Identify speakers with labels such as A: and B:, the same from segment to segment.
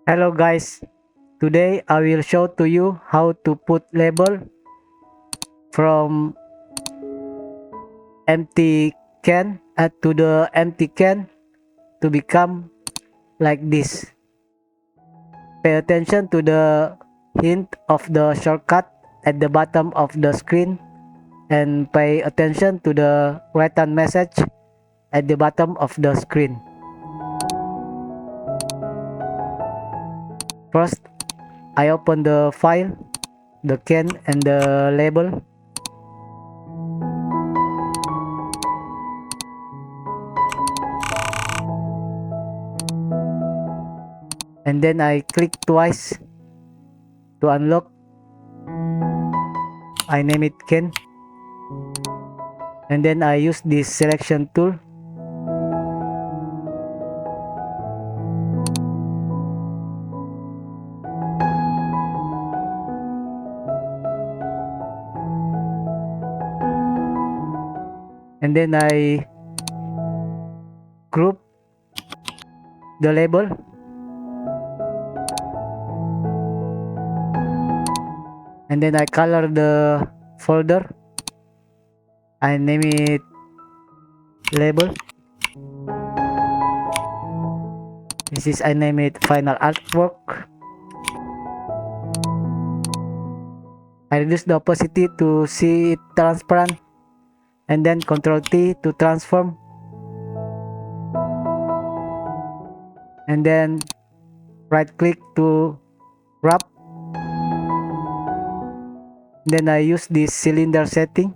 A: Hello guys, today I will show to you how to put label from empty can to the empty can to become like this. Pay attention to the hint of the shortcut at the bottom of the screen and pay attention to the written message at the bottom of the screen. First, I open the file, the can and the label. And then I click twice to unlock. I name it Ken, and then I use this selection tool. And then I group the label. And then I color the folder. I name it label. I name it final artwork. I reduce the opacity to see it transparent, and then Ctrl T to transform, and then right click to wrap. Then I use this cylinder setting.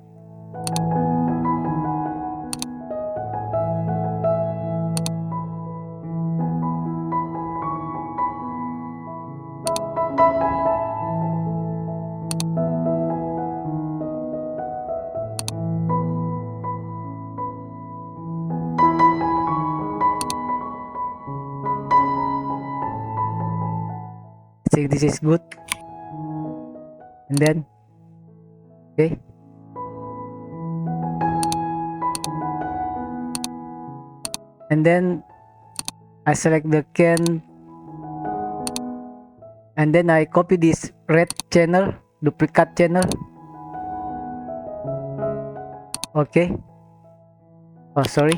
A: I think this is good. And then okay, and then I select the can, and then I copy this red channel, duplicate channel. Okay, oh sorry,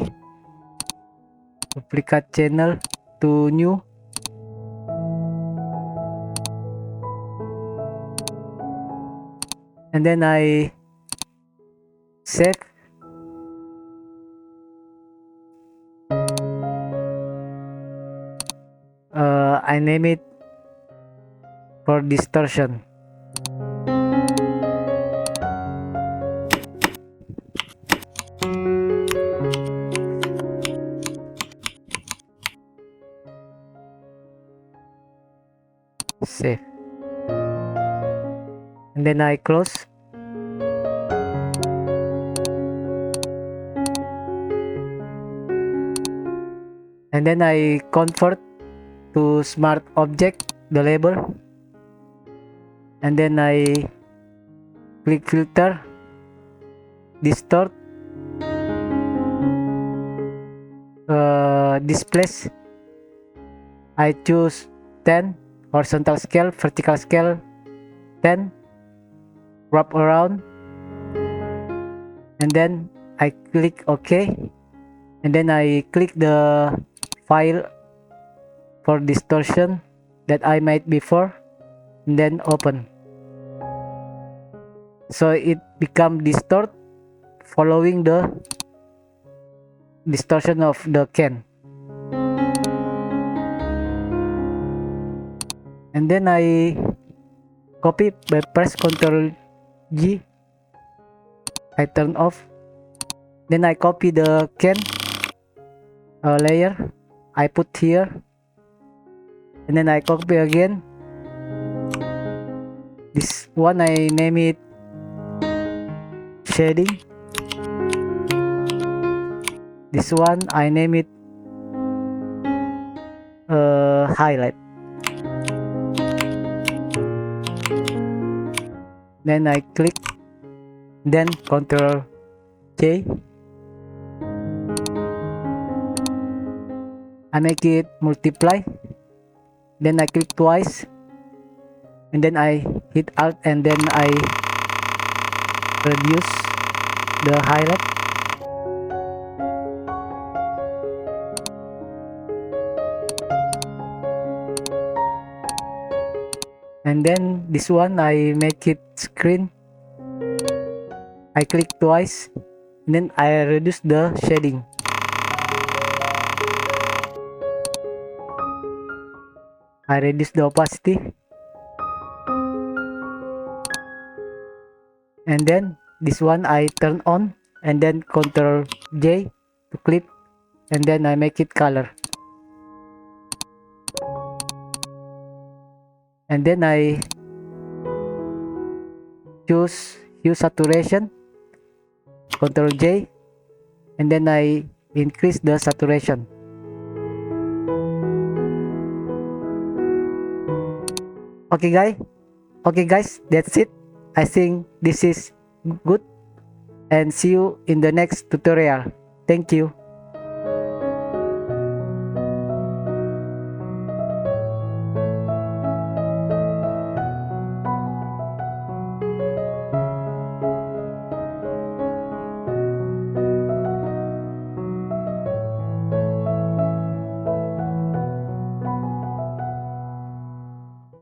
A: duplicate channel to new. And then I save. I name it for distortion. Save. And then I close. And then I convert to smart object the label, and then I click filter, distort, displace. I choose 10, horizontal scale, vertical scale 10, wrap around, and then I click OK, and then I click the file for distortion that I made before, and then open. So it become distort following the distortion of the can. And then I copy by press Ctrl G. I turn off. Then I copy the can layer. I put here, and then I copy again. This one I name it shading. This one I name it highlight. Then I click, then Ctrl J. I make it multiply, then I click twice, and then I hit Alt, and then I reduce the highlight. And then this one I make it screen. I click twice, and then I reduce the shading. I reduce the opacity, and then this one I turn on, and then Ctrl J to clip, and then I make it color, and then I choose hue saturation, Ctrl J, and then I increase the saturation. Okay guys, that's it. I think this is good, and see you in the next tutorial. Thank you.